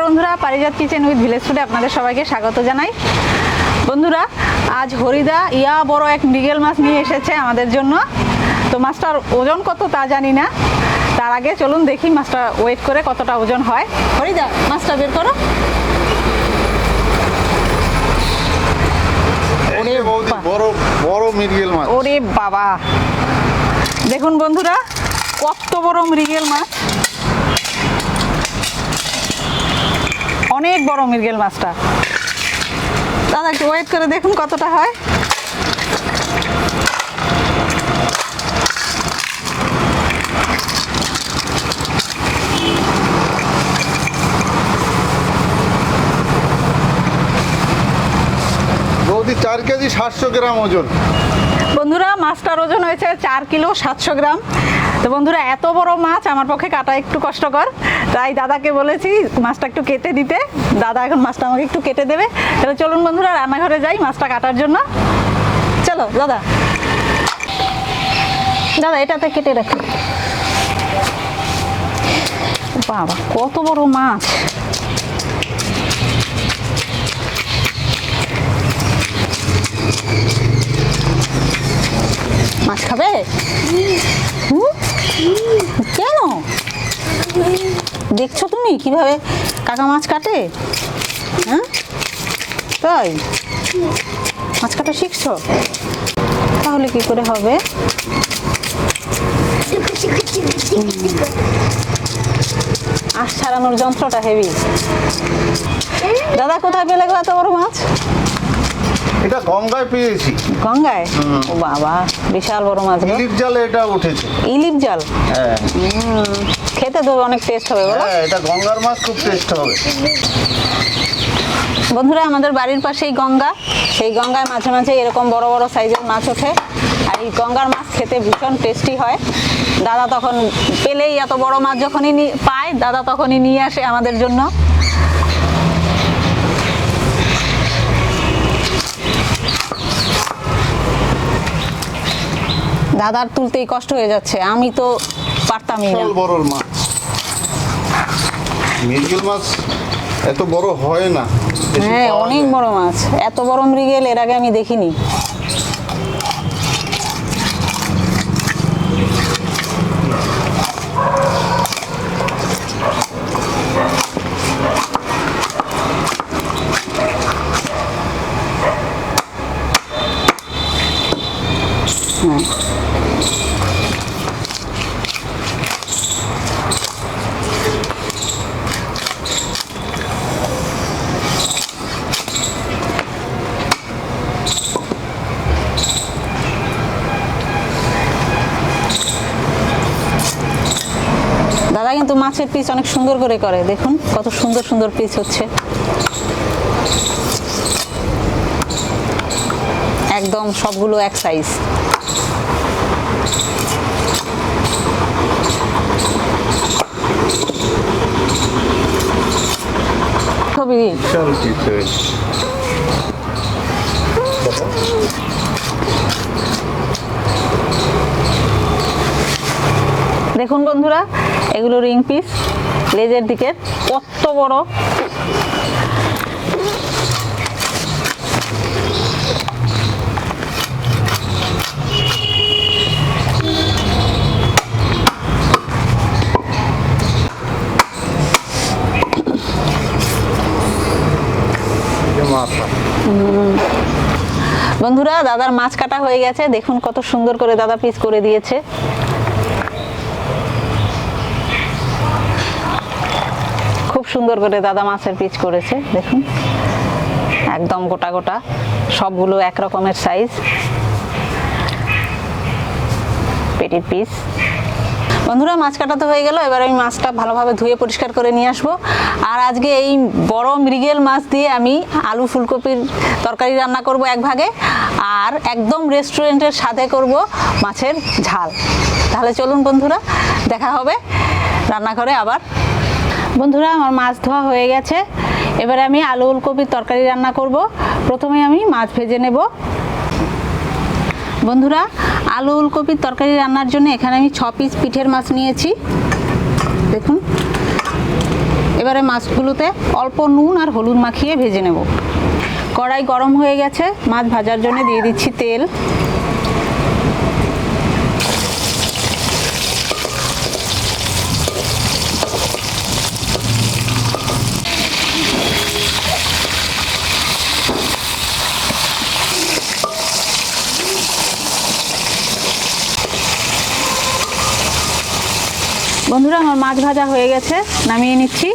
বন্ধুরা, পারিজাত kitchen with village ফুডে আপনাদের সবাইকে স্বাগত জানাই। বন্ধুরা, আজ হরিদা বড় এক মৃগেল মাছ নিয়ে এসেছে আমাদের জন্য। তো মাছটার ওজন কত তা জানি না, তার আগে চলুন দেখি মাছটা ওয়েট করে কতটা ওজন হয়। হরিদা, মাছটা বের করো। ওরে বাবা, দেখুন বন্ধুরা কত বড় মৃগেল মাছ, অনেক বড় মৃগেল মাছটা। দাদা একটু ওয়েট করে দেখুন কতটা হয়। বৌদি 4 কেজি 700 গ্রাম ওজন। বন্ধুরা, মাছটার ওজন হয়েছে 4 কিলো 700 গ্রাম। তো বন্ধুরা, এত বড় মাছ আমার পক্ষে কাটা একটু কষ্টকর, তাই দাদাকে বলেছি মাছটা একটু কেটে দিতে। দাদা এখন মাছটা আমাকে একটু কেটে দেবে। তাহলে চলুন বন্ধুরা, রান্নাঘরে যাই মাছটা কাটার জন্য। চলো দাদা, দাদা এটাতে কেটে রাখি। বাবা, কত বড় মাছ! মাছ খাবে? কেন? দেখছো তুমি কিভাবে কাকা মাছ কাটে? হ্যাঁ, তাই মাছ কাটা শিখছো? তাহলে কি করে হবে? আঁশ ছাড়ানোর যন্ত্রটা হেভি। দাদা কোথায় পেলে গো এত বড় মাছ? এটা গঙ্গায় পেয়েছি। গঙ্গায়? ও বাবা, বিশাল বড় মাছ। ইলিশ জালে এটা উঠেছে। ইলিশ জাল? হ্যাঁ। খেতে তো অনেক টেস্ট হবে বলো? হ্যাঁ, এটা গঙ্গার মাছ, খুব টেস্ট হবে। বন্ধুরা, আমাদের বাড়ির পাশেই গঙ্গা, সেই গঙ্গায় মাঝে মাঝে এরকম বড় বড় সাইজের মাছ ওঠে। আর এই গঙ্গার মাছ খেতে ভীষণ টেস্টি হয়। দাদা তখন পেলেই, এত বড় মাছ যখনই পায় দাদা তখনই নিয়ে আসে আমাদের জন্য। দাদার তুলতেই কষ্ট হয়ে যাচ্ছে, আমি তো পারতামই না। বড় মাছ, মৃগেল মাছ এত বড় হয় না। হ্যাঁ, অনেক বড় মাছ। এত বড় মৃগেল এর আগে আমি দেখিনি। দাদা কিন্তু মাছের পিস অনেক সুন্দর করে করে, দেখুন কত সুন্দর সুন্দর পিস হচ্ছে। একদম সবগুলো এক সাইজ। খুবই দেখুন বন্ধুরা, এগুলো রিং পিস, লেজের দিকে কত বড়। বন্ধুরা, দাদার মাছ কাটা হয়ে গেছে, দেখুন কত সুন্দর করে দাদা পিস করে দিয়েছে। খুব সুন্দর করে দাদা মাছের পিস করেছে, দেখুন একদম গোটা গোটা, সবগুলো এক রকমের সাইজ, পেটির পিস। বন্ধুরা, মাছ কাটা তো হয়ে গেল, এবার আমি মাছটা ভালোভাবে ধুয়ে পরিষ্কার করে নিয়ে আসবো। আর আজকে এই বড় মৃগেল মাছ দিয়ে আমি আলু ফুলকপির তরকারি রান্না করব এক ভাগে, আর একদম রেস্টুরেন্টের স্বাদে করব মাছের ঝাল। তাহলে চলুন বন্ধুরা, দেখা হবে রান্নাঘরে আবার। বন্ধুরা, আমার মাছ ধোয়া হয়ে গেছে, এবারে আমি আলু ফুলকপির তরকারি রান্না করব। প্রথমে আমি মাছ ভেজে নেব। বন্ধুরা, আলু ফুলকপির তরকারি রান্নার জন্য এখানে আমি 6 পিস পিঠের মাছ নিয়েছি, দেখুন। এবার এবারে মাছগুলোতে অল্প নুন আর হলুদ মাখিয়ে ভেজে নেব। কড়াই গরম হয়ে গেছে, মাছ ভাজার জন্য দিয়ে দিচ্ছি তেল। বন্ধুরা আমার মাছ ভাজা হয়ে গেছে, নামিয়ে নিচ্ছি।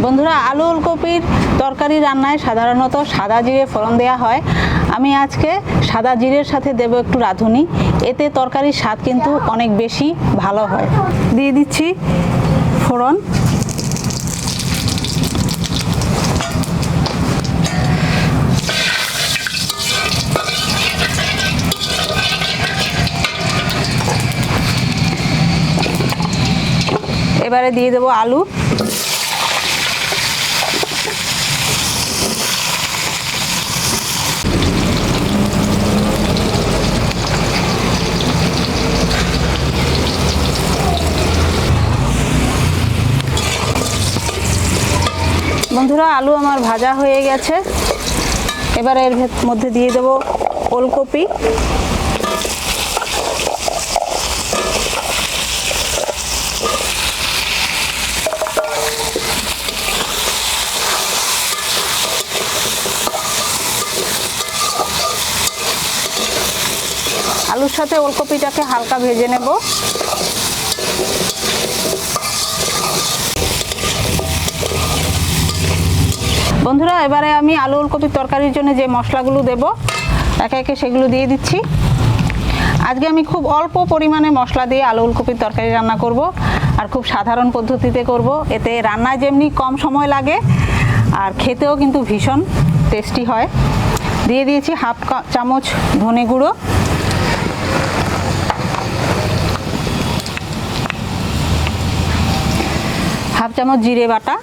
বন্ধুরা আলু ওলকপির তরকারি রান্নায় সাধারণত সাদা জিরে ফোড়ন দেওয়া হয়। আমি আজকে সাদা জিরের সাথে দেব একটু রাঁধুনি, এতে তরকারির স্বাদ কিন্তু অনেক বেশি ভালো হয়। দিয়ে দিচ্ছি ফোড়ন। এবারে দিয়ে দেবো আলু। বন্ধুরা আলু আমার ভাজা হয়ে গেছে, এবারে এর মধ্যে দিয়ে দেবো ওলকপি। আলুর সাথে ওলকপিটাকে হালকা ভেজে নেব। বন্ধুরা এবারে আমি আলু ওলকপির তরকারির জন্য যে মশলাগুলো দেব একে একে সেগুলো দিয়ে দিচ্ছি। আজকে আমি খুব অল্প পরিমাণে মশলা দিয়ে আলু ওলকপির তরকারি রান্না করব, আর খুব সাধারণ পদ্ধতিতে করব। এতে রান্নায় যেমনি কম সময় লাগে আর খেতেও কিন্তু ভীষণ টেস্টি হয়। দিয়ে দিয়েছি হাফ চামচ ধনে গুঁড়ো, হাফ চামচ জিরে বাটা,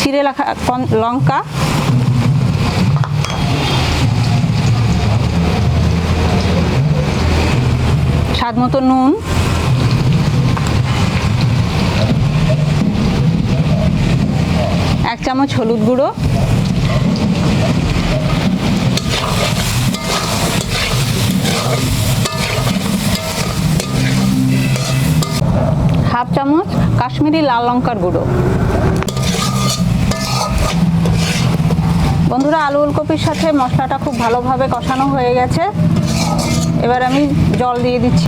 চিড়ে রাখা লঙ্কা, স্বাদ মতো নুন, এক চামচ হলুদ গুঁড়ো, হাফ চামচ কাশ্মীরি লাল লঙ্কার গুঁড়ো। বন্ধুরা আলু ওলকপির সাথে মশলাটা খুব ভালোভাবে কষানো হয়ে গেছে, এবার আমি জল দিয়ে দিচ্ছি।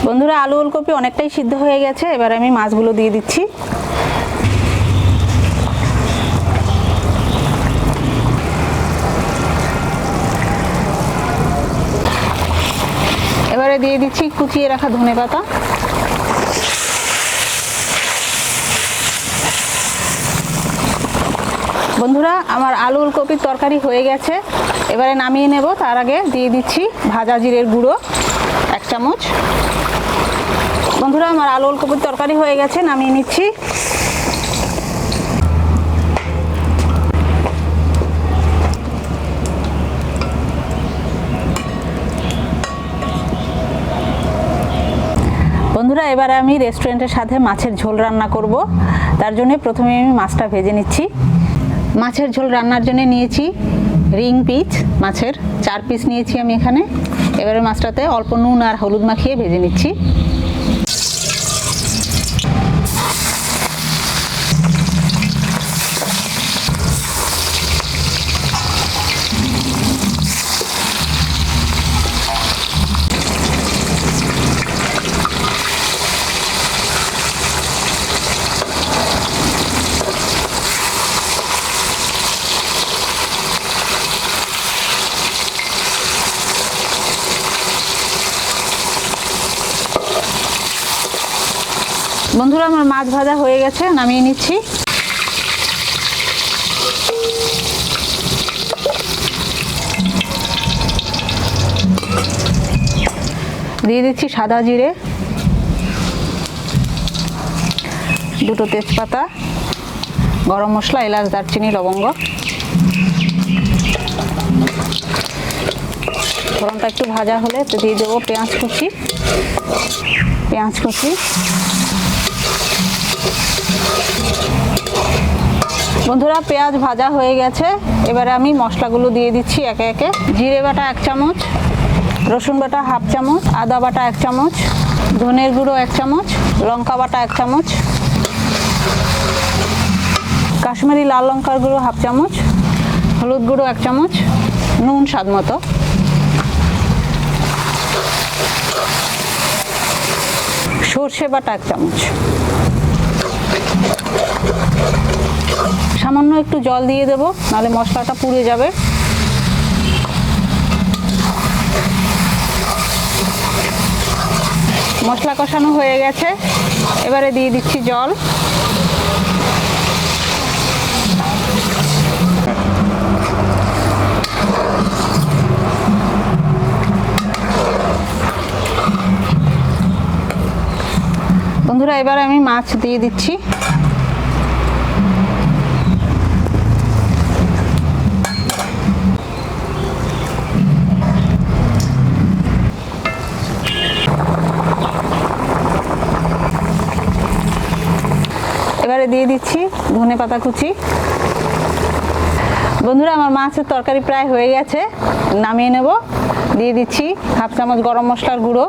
বন্ধুরা আলু ওলকপি অনেকটাই সিদ্ধ হয়ে গেছে, এবার আমি মাছগুলো দিয়ে দিচ্ছি। এবারে দিয়ে দিচ্ছি কুচিয়ে রাখা ধনেপাতা। বন্ধুরা আমার আলু ওলকপির তরকারি হয়ে গেছে, এবারে নামিয়ে নেব। তার আগে দিয়ে দিচ্ছি ভাজা জিরের গুঁড়ো এক চামচ। বন্ধুরা আমার আলু ওলকপির তরকারি হয়ে গেছে, নামিয়ে নিচ্ছি। বন্ধুরা এবারে আমি রেস্টুরেন্টের সাথে মাছের ঝোল রান্না করব, তার জন্য প্রথমে আমি মাছটা ভেজে নিচ্ছি। মাছের ঝোল রান্নার জন্য নিয়েছি রিং পিস মাছের 4 পিস নিয়েছি আমি এখানে। এবারে মাছটাতে অল্প নুন আর হলুদ মাখিয়ে ভেজে নিচ্ছি। বন্ধুরা আমার মাছ ভাজা হয়ে গেছে, নামিয়ে নিচ্ছি। দিয়ে দিচ্ছি সাদা জিরে, 2টো তেজপাতা, গরম মশলা, এলাচ, দারচিনি, লবঙ্গ। ফোড়নটা একটু ভাজা হলে তো দিয়ে দেবো পেঁয়াজ কুচি। বন্ধুরা পেঁয়াজ ভাজা হয়ে গেছে, এবারে আমি মশলাগুলো দিয়ে দিচ্ছি একে একে। জিরে বাটা 1 চামচ, রসুন বাটা 1/2 চামচ, আদা বাটা 1 চামচ, ধনের গুঁড়ো 1 চামচ, লঙ্কা বাটা 1 চামচ, কাশ্মীরি লাল লঙ্কার গুঁড়ো 1/2 চামচ, হলুদ গুঁড়ো 1 চামচ, নুন স্বাদ মতো। সর্ষে বাটা 1 চামচ। সামান্য একটু জল দিয়ে দেবো, নাহলে মশলাটা পুড়ে যাবে। মশলা কষানো হয়ে গেছে, এবারে দিয়ে দিচ্ছি জল। বন্ধুরা এবারে আমি মাছ দিয়ে দিচ্ছি। এবারে দিয়ে দিচ্ছি ধনেপাতা কুচি। বন্ধুরা আমার মাছের তরকারি প্রায় হয়ে গেছে, নামিয়ে নেব। দিয়ে দিচ্ছি 1/2 চামচ গরম মশলার গুঁড়ো,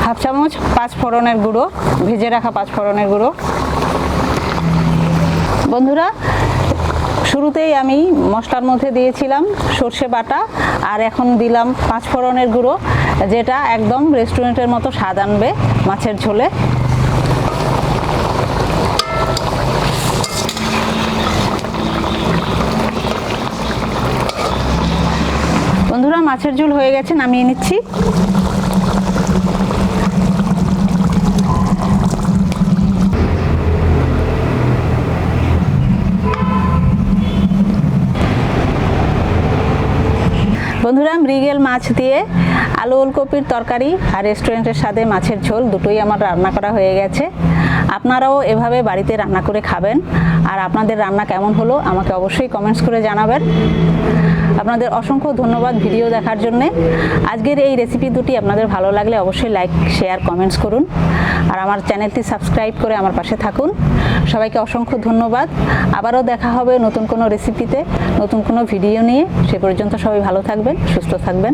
1/2 চামচ 5 ফোড়নের গুঁড়ো, ভেজে রাখা 5 ফোড়নের গুঁড়ো। বন্ধুরা শুরুতেই আমি মশলার মধ্যে দিয়েছিলাম সর্ষে বাটা, আর এখন দিলাম 5 ফোড়নের গুঁড়ো, যেটা একদম রেস্টুরেন্টের মতো স্বাদ আনবে মাছের ঝোলে। বন্ধুরা মাছের ঝোল হয়ে গেছে, নামিয়ে নিচ্ছি। বন্ধুরা মৃগেল মাছ দিয়ে আলু ওলকপির তরকারি আর রেস্টুরেন্টের স্বাদে মাছের ঝোল দুটোই আমার রান্না করা হয়ে গেছে। আপনারাও এভাবে বাড়িতে রান্না করে খাবেন, আর আপনাদের রান্না কেমন হলো আমাকে অবশ্যই কমেন্টস করে জানাবেন। আপনাদের অসংখ্য ধন্যবাদ ভিডিও দেখার জন্যে। আজকের এই রেসিপি দুটি আপনাদের ভালো লাগলে অবশ্যই লাইক, শেয়ার, কমেন্টস করুন, আর আমার চ্যানেলটি সাবস্ক্রাইব করে আমার পাশে থাকুন। সবাইকে অসংখ্য ধন্যবাদ। আবারও দেখা হবে নতুন কোনো রেসিপিতে, নতুন কোনো ভিডিও নিয়ে। সে পর্যন্ত সবাই ভালো থাকবেন, সুস্থ থাকবেন।